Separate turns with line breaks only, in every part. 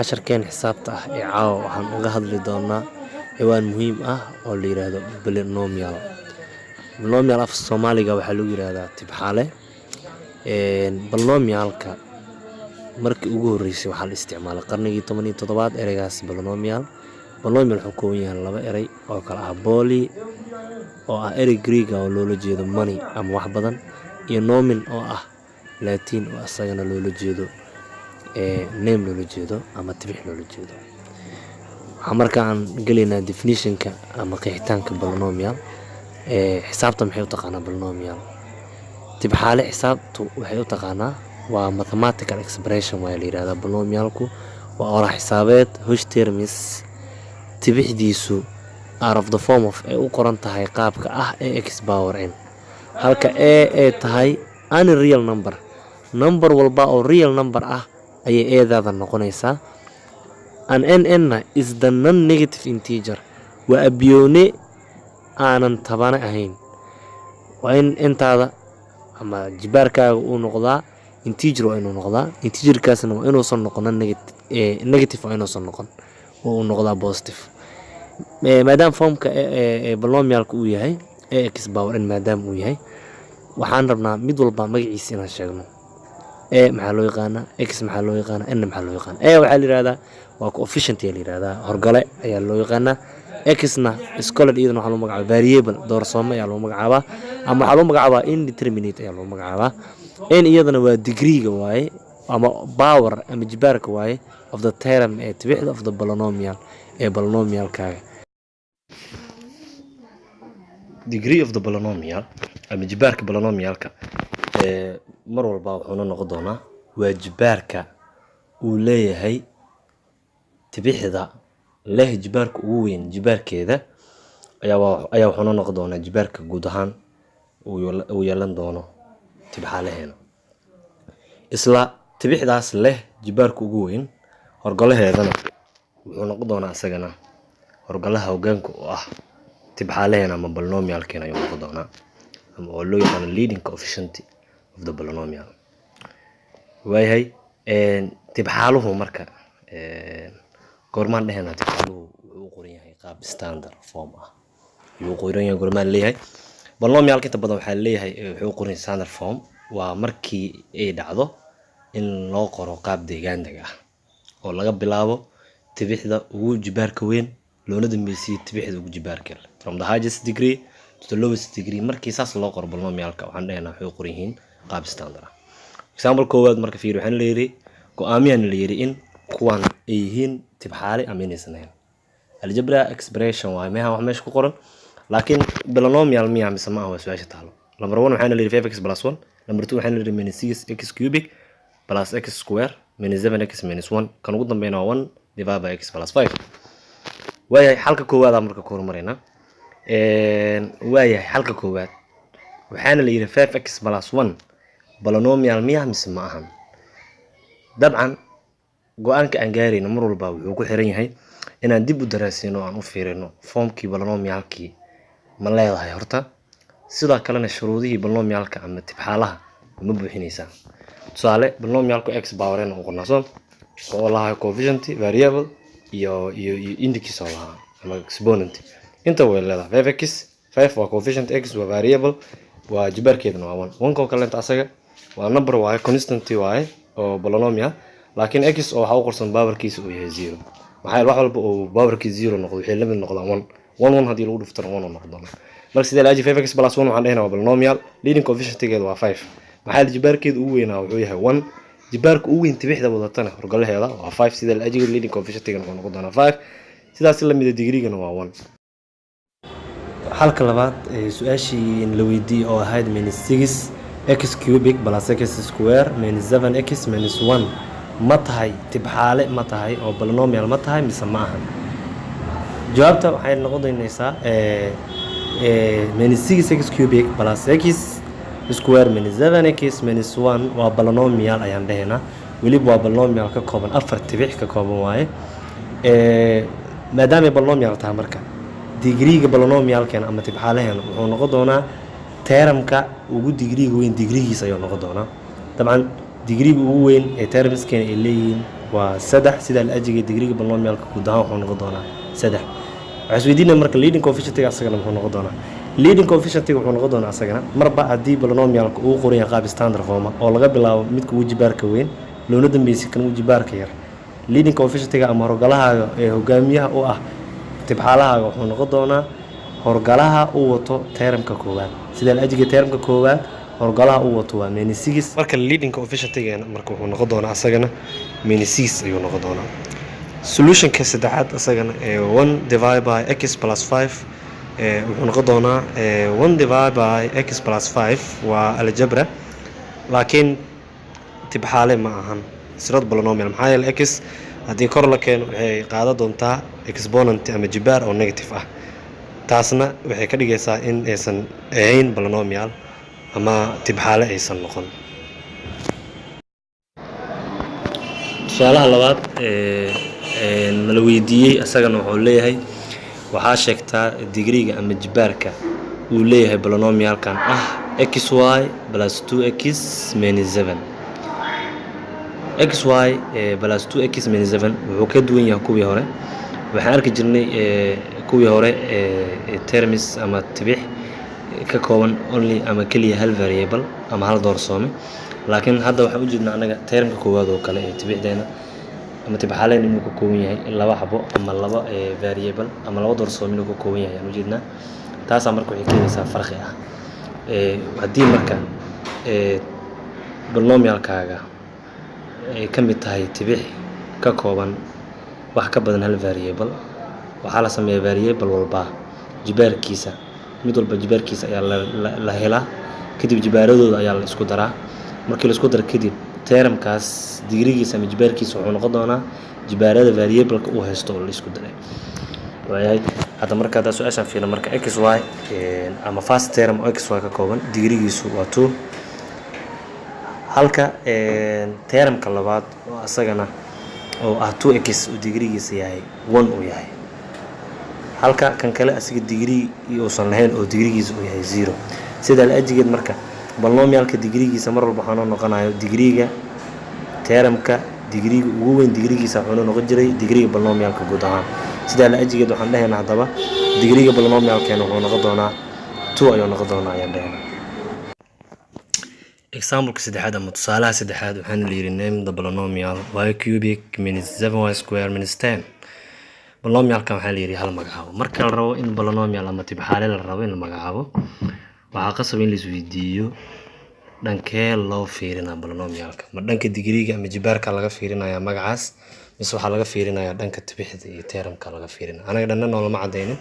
casharkeen xisaabta ah ee caawa waxaan uga hadli doonaa ciwaan muhiim ah oo la yiraahdo polynomial. Polynomial af Soomaaliga waxaa lagu yiraahdaa tibxaale. Polynomialka markii ugu horeysay waxaa la isticmaalay qarnigii 17aad ereygaas polynomial. Polynomial wuxuu ka kooban yahay laba erey oo kala ah poly oo ah erey Greek ah oo loola jeedo money ama wax badan, iyo nomen oo ah Latin oo asagana loola jeedo name loola jeedo ama tibix loola jeedo. waxaan markaan galeynaa definitionka ama qeexitaanka polynomial. xisaabta maxay u taqaanaa polynomial? tibxaale xisaabtu waxay u taqaanaa waa mathematical expression waa la yiraahdaa. polynomialku waa orax xisaabeed which terms tibixdiisu are of the form of ay u qoran tahay qaabka ah ax power n, halka ay tahay any real number walba oo real number ah ayay eedaada noqonaysaa. an n is the non-negative integer, waa abyoone aanan tabane ahayn. waa in intaada ama jibaarkaaga uu noqdaa integer, waa inuu noqdaa integerkaasna waa inuusan noqon negative, waa inuusan noqon oo uu noqdaa positive. maadaama formka polynomialka uu yahay ax power n maadaama uu yahay, waxaan rabnaa mid walba magaciisa inaan sheegno. maxaa loo yaqaanaa, x maxaa loo yaqaanaa, n maxaa loo yaqaanaa. waxaa la yiraahdaa waa coefficient ayaa la yiraahdaa, horgale ayaa loo yaqaanaa. x-na scholar iyadana waxaa loo magacaabaa variable, doorsoomo ayaa loo magacaabaa, ama waxaa loo magacaabaa indeterminate ayaa loo magacaabaa. n iyadana waa degree-ga waaye ama power ama jibaarka waaye of the term ee tibixda of the polynomial ee polynomialkaaga. degree of the polynomial ama jibaarka polynomialka mar walba wuxuu noqon doonaa waa jibaarka uu leeyahay tibixda leh jibaarka ugu weyn jibaarkeeda ayaa wuxuu noqon doonaa jibaarka guud ahaan uu yeelan doono tibxaalaheena. isla tibixdaas leh jibaarka ugu weyn horgalaheedana wuxuu noqon doonaa asagana horgalaha hoggaanka oo ah tibxaalaheena ama polynomialkeena ayuu noqon doonaa, ama oo loo yaqaan leading coefficient of the polynomial. waayahay tibxaaluhu marka goormaan dhehena tibxaaluhu wuxuu qoran yahay qaab standard form ah, wuxuu qoran yahay goormaan leeyahay polynomialka inta badan waxaa leeyahay wuxuu qoran yahay standard form waa markii ay dhacdo in loo qoro qaab deegaandag ah oo laga bilaabo tibixda ugu jibaarka weyn loona dambeeyay tibixda ugu jibaarka yar, from the highest degree to the lowest degree. markii saas loo qoro polynomialka waxaan dhahaynaa wuxuu qoran yihiin qaab standard ah. example koowaad marka fiir waxaan leeyahay go'aamiyaan leeyahay in kuwan ay yihiin tibxaale ama inaysan ahayn. algebra expression waa meesha ku qoran, laakiin polynomial miya mise ma aha waa su'aasha taalo. number 1 waxaan leeyahay 5x + 1, number 2 waxaan leeyahay -6x cubic plus x square minus 7x minus 1, kan ugu dambeeyna waa 1 divided by x plus 5. waayahay xalka koowaad aan marka ku horumarayna. waayahay xalka koowaad waxaan leeyahay 5x + 1 polynomial miya mise ma ahan. dabcan go'aanka aan gaarayno mar walba wuxuu ku xiran yahay inaan dib u daraasino aan u fiirino formkii polynomialkii ma leedahay horta, sidoo kalena shuruudihii polynomialka ama tibxaalaha ma buuxinaysaa. tusaale polynomialku x power n uu qornaaso oo lahaa coefficient variable iyo index oo lahaa ama exponent. inta way leedahay 5x, 5 waa coefficient, x waa variable, waa jibaarkeeduna waa 1. 1 kale inta asaga waa number waaye constant waaye oo polynomial, laakiin x oo waxa uu qorsan powerkiisa uu yahay 0. maxay wax walba oo powerkiisa 0 noqdo wixii la mid noqdaan 1 1 hadii lagu dhiftana 1 noqdo. marka sida la 5x + 1 waxaan dhahaynaa waa polynomial, leading coefficient-geedu waa 5. maxay jibaarkeedu ugu weynaa wuxuu yahay 1, jibaarka ugu weyn tibixda wadatana horgalaheeda waa 5, sida la leading coefficient-geena uu noqon doonaa 5, sidaas la mid ah degree-gana waa 1. halka labaad su'aashii la weydiiyay oo ahayd -6x cubic plus x square minus 7x minus 1 ma tahay tibxaale ma tahay oo polynomial ma tahay mise ma ahan. jawaabta waxay noqon doonaysaa -6x cubic plus x square minus 7x minus 1 waa polynomial ayaan dhahaynaa. weliba waa polynomial ka kooban 4 tibix ka kooban waaye. maadaama ay polynomial tahay marka degree-ga polynomialkeena ama tibxaalaheena wuxuu noqon doonaa termka ugu degree-ga weyn degree-giisa ayuu noqon doonaa. dabcan degree-ga ugu weyn ee termskeena ay leeyihiin waa 3 sida la ajiga digriga polynomialka guud ahaan wuxuu noqon doonaa 3 waxaan isweydiinaa marka leading coefficient-ga asagana wuxuu noqon doonaa leading coefficient-ga wuxuu noqon doonaa asagana marba haddii polynomialka uu qoran yahay qaab standard form oo laga bilaabo midka wajibaarka weyn loona dambeysay kan wajibaarka yar leading coefficient-ga ama horgalahaaga ee hogaamiyaha u ah tibxaalahaaga wuxuu noqon doonaa horgalaha uu wato termka koowaad sida la ajiga termka koowaad horgalaha uu wato waa -6 marka leading coefficient-ga marka wuxuu noqon doonaa asagana -6 ayuu noqon doonaa solution-ka saddexaad asagana 1 divided by x plus 5 wuxuu noqon doonaa 1 divided by x plus 5 waa algebra laakiin tibxaale ma ahan sirad polynomial maxaa yeelay x haddii kor la keeno waxay qaadan doontaa exponent ama jibaar oo negative ah taasna waxay ka dhigaysaa in aysan ahayn polynomial ama tibxaale aysan noqon su'aalaha labaad la weydiiyey asagana wuxuu leeyahay waxaa sheegtaa digriga ama jibaarka uu leeyahay polynomialkan ah xy plus 2x minus 7 xy plus 2x minus 7 wuxuu ka duwan yahay kuwii hore waxaan arki jirnay kuwii hore terms ama tibix ka kooban only ama kaliya hal variable ama hal doorsoome laakiin hadda waxaan u jeednaa anaga termka koowaad oo kale ee tibixdeena ama tibxaleen inuu ka kooban yahay laba xabo ama laba variable ama laba doorsoome inuu ka kooban yahay aan u jeednaa taas marka waxay keenaysaa farqi ah haddii marka polynomialkaaga ay ka mid tahay tibix ka kooban wax ka badan hal variable waxaa la sameeyaa variable walba jibaarkiisa mid walba jibaarkiisa ayaa la helaa kadib jibaaradooda ayaa la isku daraa markii la isku daro kadib termkaas digrigiisa ama jibaarkiisa wuxuu noqon doonaa jibaarada variable-ka uu haysto oo la isku daray waayahay hadda marka hadda su'aashan fiirno marka xy ama first term oo xy ka kooban digrigiisu waa 2 halka termka labaad oo asagana oo ah 2x oo digrigiisa yahay 1 uu yahay halka kan kale asiga digri uusan lahayn oo digrigiisa uu yahay 0 sida la ajigeed marka polynomialka digrigiisa mar walba waxaan noqonayo digriga termka digriga ugu weyn digrigiisa wuxuu noqon jiray digriga polynomialka guud ahaan sida la ajigeed waxaan dhahaynaa hadaba digriga polynomialkeena wuxuu noqon doonaa 2 ayuu noqon doonaa ayaan dhahaynaa example saddexaad ama tusaalaha saddexaad waxaan leeyahay name the polynomial y cubic minus 7y square minus 10 polynomialkan waxaa leeyahay hal magacaabo marka la rabo in polynomial ama tibxaale la rabo in la magacaabo waxaa qasab in la isweydiiyo dhankee loo fiirinaa polynomialka ma dhanka digriga ama jibaarka laga fiirinayaa magacaas mise waxaa laga fiirinayaa dhanka tibixda iyo termka laga fiirinaa anaga dhanna noolama cadaynin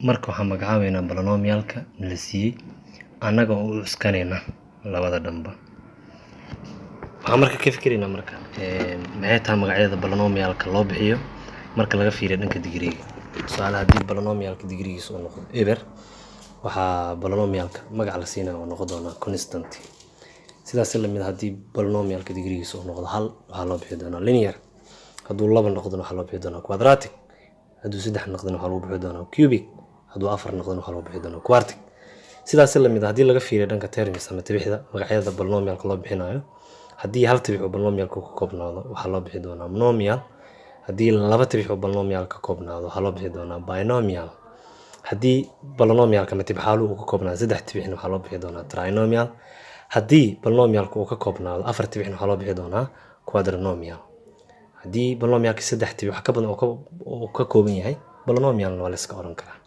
marka waxaan magacaabeynaa polynomialka la siiyey annaga oo u iskanayna labada dhanba waxaan marka ka fikiraynaa marka maxay tahay magacyada polynomialka loo bixiyo marka laga fiiriyo dhanka digriga tusaale haddii polynomialka digrigiisa uu noqdo eber waxaa polynomialka magac la siinayo oo noqon doona constant sidaas la mid haddii polynomialka digrigiisa uu noqdo hal waxaa loo bixi doonaa linear hadduu laba noqdona waxaa loo bixi doonaa quadratic hadduu saddex noqdona waxaa loo bixi doonaa cubic hadduu afar noqdona waxaa loo bixi doonaa quartic sidaas la mid haddii laga fiiriyo dhanka terms ama tibixda magacyada polynomialka loo bixinayo haddii hal tibix oo polynomialka ka koobnaado waxaa loo bixi doonaa monomial haddii laba tibix oo polynomialka ka koobnaado waxaa loo bixi doonaa binomial haddii polynomialka ama tibxaalu uu ka koobnaado saddex tibixna waxaa loo bixi doonaa trinomial haddii polynomialka uu ka koobnaado afar tibixna waxaa loo bixi doonaa quadrinomial haddii polynomialka saddex tibix wax ka badan oo ka kooban yahay polynomialna waa la iska oran karaa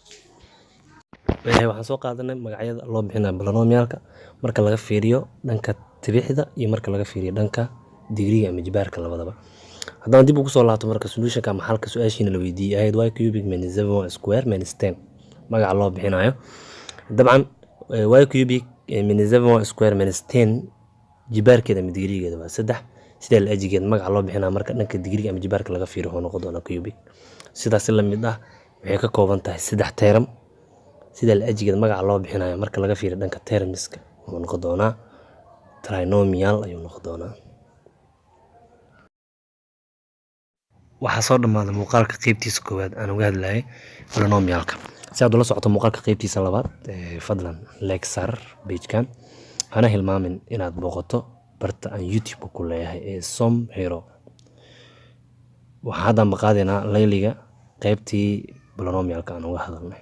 waxaan soo qaadanay magacyada loo bixinayo polynomialka marka laga fiiriyo dhanka tibixda iyo marka laga fiiriyo dhanka digriga ama jibaarka labadaba haddaan dib ugu soo laabto marka solutionka ama xalka su'aashiina la weydiiyey ahayd y cubic minus 7y square minus 10 magaca loo bixinayo dabcan y cubic minus 7y square minus 10 jibaarkeeda ama digrigeeda waa 3 sida la ajigeed magaca loo bixinayo marka dhanka digriga ama jibaarka laga fiiriyo wuxuu noqon doonaa cubic sidaas la mid ah waxay ka kooban tahay 3 term sida la ajigeed magaca loo bixinayo marka laga fiiriyo dhanka termska wuxuu noqon doonaa trinomial ayuu noqon doonaa waxaa soo dhamaaday muuqaalka qaybtiisa koowaad aan uga hadlayay polynomialka si aad ula socoto muuqaalka qaybtiisa labaad fadlan like sar page-kan hana hilmaamin inaad booqato barta aan YouTube ku leeyahay ee Som Hero waxaan hadda maqaadina layliga qaybtii polynomialka aan uga hadalnay